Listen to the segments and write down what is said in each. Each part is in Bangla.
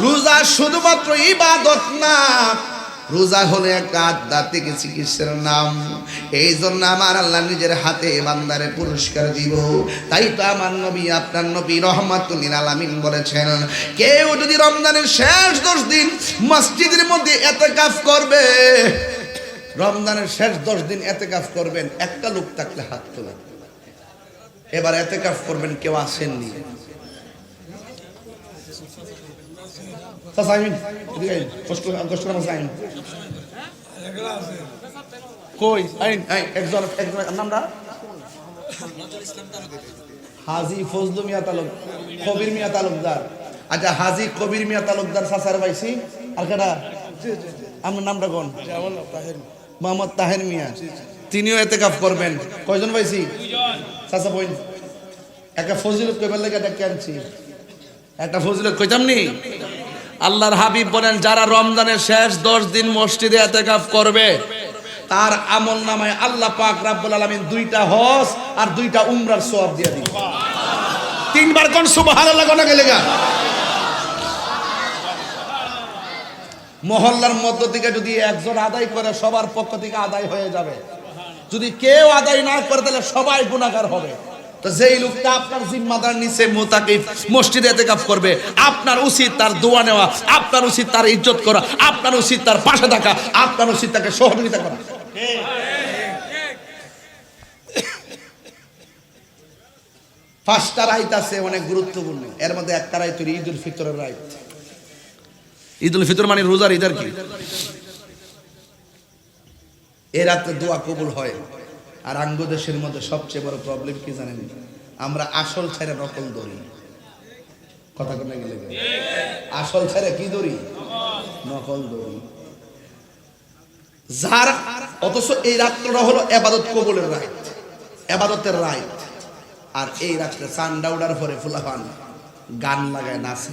রোজা শুধুমাত্র ইবাদত না, রোজা হলো একটা আধ্যাত্মিক চিকিৎসার নাম। এই জন্য আমার আল্লাহ নিজের হাতে বান্দারে পুরস্কার দিব। তাই তো আমার নবী, আপনার নবী রহমাতুল লিল আলামিন বলেছেন, কেউ যদি রমজানের শেষ 10 দিন মসজিদের মধ্যে ইতিকাফ করবে, রমজানের শেষ 10 দিন ইতিকাফ করবেন, একটা লোক থাকলে হাত তোলেন। এবার ইতিকাফ করবেন, কেউ আসেননি? হাজী ফজলু মিয়া কবির মিয়া তালুকদার। আচ্ছা, হাজী কবির মিয়া তালুকদার চাচার পাইছি। আর কেটা আমার নামটা কোন? মোহাম্মদ তাহের মিয়া, তিনিও ইতিকাফ করবেন। কয়জন পাইছি? চাচা বইন একটা ফজিলত কইবার লাগে এটা কেনছি, একটা ফজিলত কইতাম নি। আল্লাহর হাবিব বলেন, যারা রমজানের শেষ 10 দিন মসজিদে ইতিকাফ করবে, তার আমল নামায় আল্লাহ পাক রব্বুল আলামিন 2টা হজ আর 2টা উমরার সওয়াব দিয়ে দিবেন। 3বার কোন সুবহানাল্লাহ কোন গেলেগা। মহল্লার মধ্য থেকে যদি একজন আদায় করে, সবার পক্ষ থেকে আদায় হয়ে যাবে। যদি কেউ আদায় না করে, তাহলে সবাই গুনাহগার হবে। তো যেই লোকটা আপনার জিম্মাদার নিচে মুতাকিফ মসজিদে ইতিকাফ করবে, আপনার উচিত তার দোয়া নেওয়া, আপনার উচিত তার ইজ্জত করা, আপনার উচিত তার পাশে থাকা, আপনার উচিত তাকে সহযোগিতা করা। পাঁচটা রাইত আছে অনেক গুরুত্বপূর্ণ, এর মধ্যে একটা রাইত হলো ঈদুল ফিতরের রাইত। ঈদুল ফিতর মানে রোজার ঈদ আর কি। এই রাতে দোয়া কবুল হয়। আর আঙ্গদেশের মধ্যে সবচেয়ে বড় প্রবলেম কি জানেন? আমরা আসল ছেড়ে নকল ধরি। কথা কোন গেলে আসল ছেড়ে কি ধরি? নকল ধরি। যার অথচ এই রাতটা হলো ইবাদত কবুলের রাত, ইবাদতের রাত। আর এই রাতে চান্দা উড়ার পরে ফুলাফান গান লাগায় নাচে,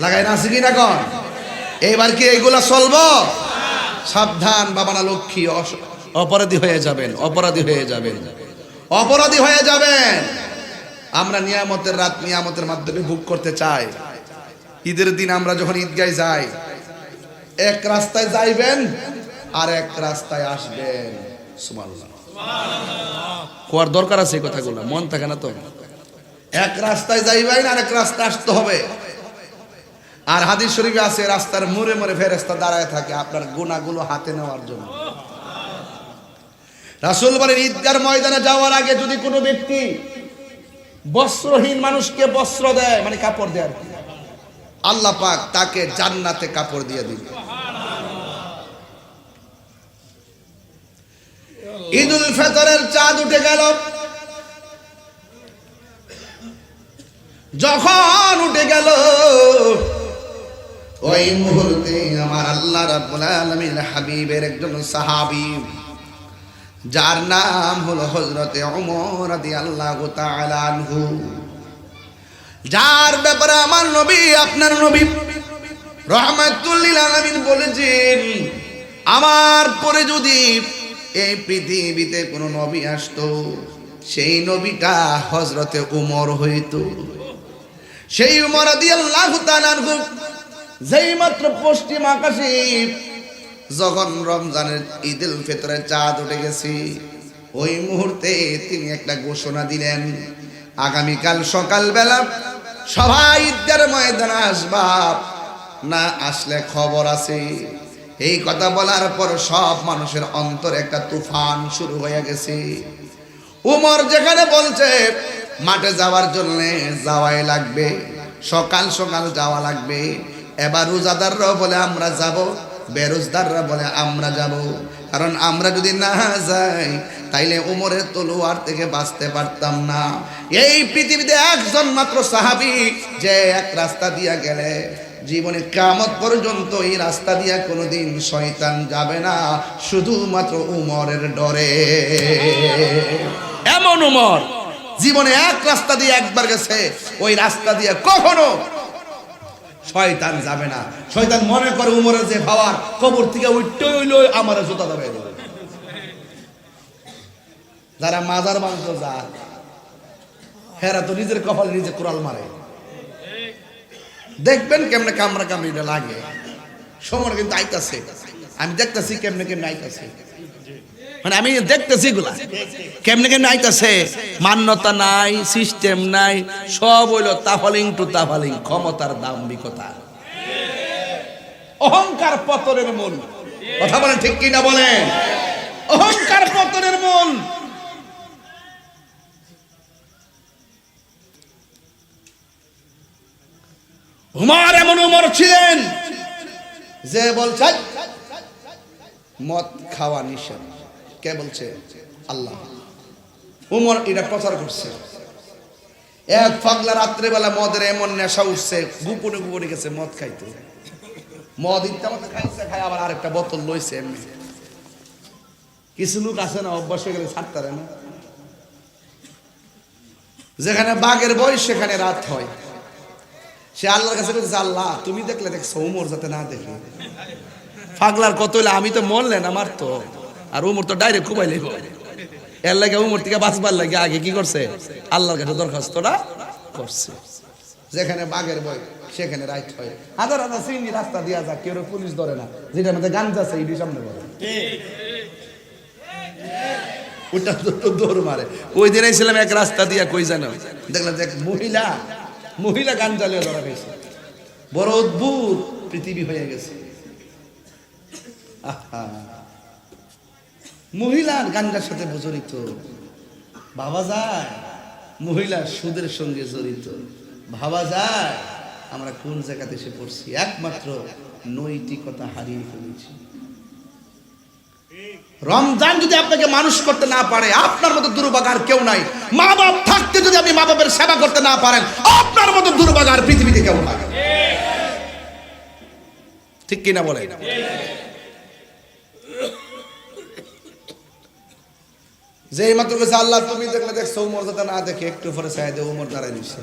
লাগায় নাচে কি না কন? এইবার কি এইগুলা চলবো? সাবধান বাবানা লক্ষ্মী, অপরাধী হয়ে যাবেন, অপরাধী হয়ে যাবেন, অপরাধী হয়ে যাবেন। আমরা নিয়ামতের রাত নিয়ামতের মাধ্যমে ভোগ করতে চাই। ঈদের দিন আমরা যখন ঈদগায় যাই, এক রাস্তায় যাইবেন আর এক রাস্তায় আসবেন। সুবহানাল্লাহ, কোয়ার দরকার আছে এই কথাগুলো, মন থাকে না তো। এক রাস্তায় যাইবেন আর এক রাস্তায় আসতে হবে। আর হাদিস শরীফে আছে, রাস্তার মোড়ে মোড়ে ফেরেশতা দাঁড়ায় থাকে আপনার গুনাহগুলো হাতে নেওয়ার জন্য। রাসূল বলেন, ঈদগার ময়দানে যাওয়ার আগে যদি কোনো ব্যক্তি বস্ত্রহীন মানুষকে বস্ত্র দেয়, মানে কাপড় দেয় আর কি, আল্লাহ পাক তাকে জান্নাতে কাপড় দিয়ে দিবে। ঈদুল ফিতরের চাঁদ উঠে গেল, যখন উঠে গেল ওই মুহূর্তে আমার আল্লাহ রাব্বুল আলামিন হাবিবের একজন সাহাবী, যার নাম হলো হযরতে ওমর রাদিয়াল্লাহু তাআলা আনহু, যার ব্যাপারে আমার নবী, আপনার নবী রাহমাতুল লিল আলামিন বলেছেন, আমার পরে যদি এই পৃথিবীতে কোনো নবী আসতো, সেই নবীটা হযরতে ওমর হইতো। সেই ওমর রাদিয়াল্লাহু তাআলা আনহু যেই মাত্র পশ্চিম আকাশে যখন রমজানের ঈদুল ফিতরের চাঁদ উঠে গেছে, ওই মুহূর্তে তিনি একটা ঘোষণা দিলেন, আগামীকাল সকালবেলা সবাই ঈদগার ময়দানে আসবা, না আসলে খবর আছে। এই কথা বলার পর সব মানুষের অন্তরে একটা তুফান শুরু হয়ে গেছে। উমর যেখানে বলছে মাঠে যাওয়ার জন্য যাওয়াই লাগবে, সকাল সকাল যাওয়া লাগবে, এবার রোজাদাররা বলে আমরা যাব, বেরোজদাররা বলে আমরা যাব। কারণ আমরা যদি না যাই তাইলে উমরের তলোয়ার থেকে বাঁচতে পারতাম না। এই পৃথিবীতে একজন মাত্র সাহাবী যে এক রাস্তা দিয়া গেলে জীবনে কিয়ামত পর্যন্ত এই রাস্তা দিয়া কোনোদিন শয়তান যাবে না, শুধুমাত্র উমরের ডরে। এমন উমর জীবনে এক রাস্তা দিয়ে একবার গেছে, ওই রাস্তা দিয়ে কখনো শয়তান যাবে না। শয়তান মনে করে উমরের যে ভাবার কবর থেকে উঠতে হইল আমার জুতা দাবে। যারা মাজার মাংস যায় হেরা তো নিজের কপালে নিজে কোরাল মারে, দেখবেন কেমনে কামড়া কামড়িটা লাগে, সময় কিন্তু আইতাছে, আমি দেখতেছি কেমনে কেমনে আইতাছে, মানে আমি দেখতেছি এগুলা কেমনে কেমনে আইতাছে। মান্যতা নাই, সিস্টেম নাই, সব হইলো তাফালিং টু তাফালিং, ক্ষমতার দাম্ভিকতা, অহংকার পতনের মূল। কথা বলেন ঠিক কিনা বলেন? অহংকার পতনের মূল। উমর এমন উমর ছিলেন যে বলছে মদ খাওয়া নিষেধ। কে বলছে? আল্লাহ। উমর এটা প্রচার করছে। এক পাগলা রাত্রেবেলা মদের এমন নেশা উঠছে, গোপনে গোপনে গেছে মদ খাইতে। মদ ইত্যাদি খাইছে, খাই আবার আরেকটা বোতল লইছে এমনি। কিছু লোক আছে না, অভ্যাস হয়ে গেলে ছাড়তে পারে না। যেখানে বাঘের বয়স সেখানে রাত হয়। সে আল্লাহর কাছে বলছে, আল্লাহ তুমি দেখলে দেখছো, উমর যাতে না দেখে। পাগলার কত হইলে আমি তো মরলেন আমার তো, আর উমর তো ডাইরেক্ট খুবাই লেব। এর লাগে উমর থেকে বাঁচবার লাগে আগে কি করছে? আল্লাহর কাছে দরখাস্তটা করছে। যেখানে বাঘের বই সেখানে রাইট হয়। হাজার হাজার সিন্নি রাস্তা দিয়া যাক, কেউ পুলিশ ধরে না। যেটার মধ্যে গাঞ্জা আছে এটি সামনে বলে, ওটা তো দৌড় মারে। ওই দিন ছিলাম এক রাস্তা দিয়া, কই জানো, দেখলাম যে এক মহিলা গাঞ্জা লিয়ে ধরা গেছে। বড় অদ্ভুত পৃথিবী হয়ে গেছে। মহিলার গাঞ্জার সাথে জড়িত, ভাবা যায় মহিলা সুদের সঙ্গে জড়িত, ভাবা যায় আমরা কোন জায়গাতে এসে পড়ছি। একমাত্র নৈতিকতা হারিয়ে ফেলেছি। রমজান যদি আপনাকে মানুষ করতে না পারে, আপনার মতো দুর্ভাগা আর কেউ নাই। মা বাপ থাকতে যদি আপনি মা বাপের সেবা করতে না পারেন, আপনার মতো দুর্ভাগা আর পৃথিবীতে কেউ নাই। ঠিক কিনা বলে? যে মাত্র কাছে আল্লাহ তুমি দেখলে দেখছো, উমর যাতে না দেখে, একটু পরে চাই দে উমর দাঁড়ায় নিচ্ছে।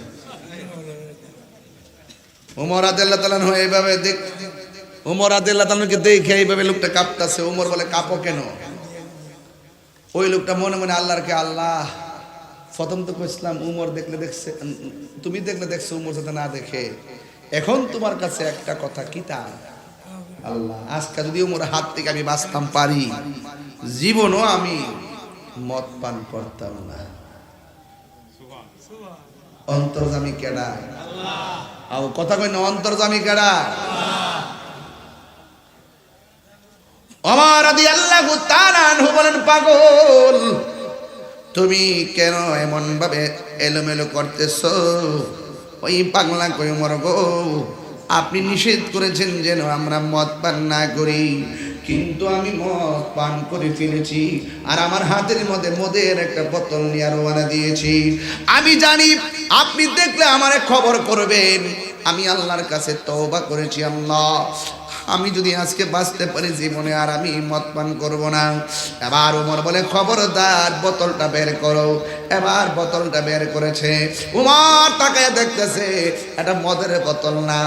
উমর রাদিয়াল্লাহু তাআলা হয়ে এইভাবে দেখ, উমর রাদিয়াল্লাহু তাআলাকে দেখে এইভাবে লোকটা কাঁপতাছে। উমর বলে, কাঁপো কেন? ওই লোকটা মনে মনে আল্লাহরকে, আল্লাহ প্রথম তো কইছিলাম উমর দেখলে দেখছে, তুমি দেখলে দেখছো, উমর যাতে না দেখে। এখন তোমার কাছে একটা কথা, কি তা? আল্লাহ আজকে যদি উমর হাত থেকে আমি বাঁচতাম পারি, জীবনও আমি মদ পান করতাম না। অন্তর্জামী কেডা? আল্লাহ। কথা কই না, অন্তর্জামী কেডা? ওমর রাদিয়াল্লাহু তাআলা আনহু বলেন, পাগল তুমি কেন এমন ভাবে এলোমেলো করতেছো? ওই পাগলা কই, ওমর গো আপনি নিষেধ করেছেন যেন আমরা মদ পান না করি, কিন্তু আমি মদ পান করে ফেলেছি। আর আমার হাতের মধ্যে মদের একটা বোতল নিয়ে রওনা দিয়েছি। আমি জানি আপনি দেখলে আমারে খবর করবেন। আমি আল্লাহর কাছে তওবা করেছি, আল্লাহ আমি যদি আজকে বাঁচতে পারি জীবনে আর আমি মদ পান করব না। এবার ওমর বলে, খবরদার বোতলটা বের করো। এবার বোতলটা বের করেছে। ওমর তাকায় দেখতেছে এটা মদের বোতল না,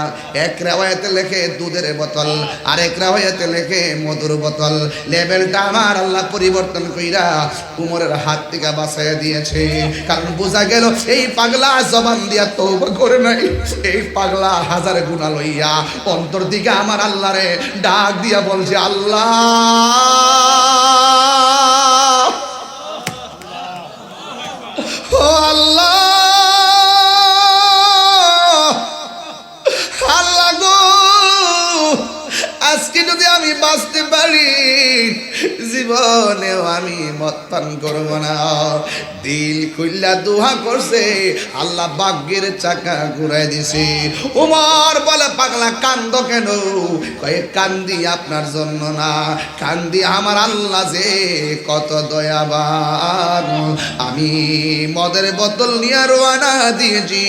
এক রাওয়ায়াতে লেখে দুধের বোতল, আর এক রাওয়ায়াতে লেখে মধুর বোতল। লেভেলটা আমার আল্লাহ পরিবর্তন কইরা ওমরের হাত থেকে বাঁচাইয়া দিয়েছে। কারণ বোঝা গেল এই পাগলা জবান দিয়া তওবা করে নাই, এই পাগলা হাজার গুনাহ লইয়া অন্তর দিকে আমার আল্লাহ ডাক দিয়া বলছে, আল্লাহ ও আল্লাহ, আল্লাহ গো আজকে যদি আমি বাঁচতে পারি জীবনেও আমি মদ পান করব না। দিল খুইল্লা দুহা করছে, আল্লাহ ভাগ্যের চাকা ঘুরাই দিছে। ওমর বলে, পাগলা কান্দ কেন? কয়ে কান্দি আপনার জন্য না, কান্দি আমার আল্লাহ যে কত দয়াবান। আমি মদের বোতল নিয়ে রওনা দিয়েছি,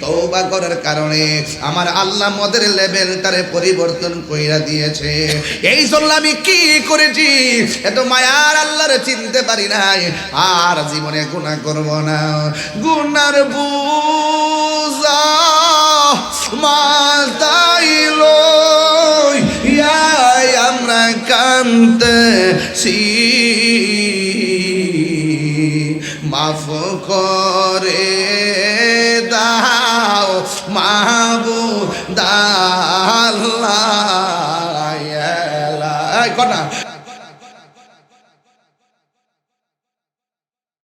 তওবা করার কারণে আমার আল্লাহ মদের লেভেলটারে পরিবর্তন কইরা দিয়েছে। এই জন্য আমি কি করেছি, এত মায়ার আল্লাহরে চিনতে পারি নাই, আর জীবনে গুনাহ করব না। গুনার বুঝা মাথায় লইয়া আমরা কাঁদতেছি, মাফ করে দাও মাহবুব দাল্লা কনা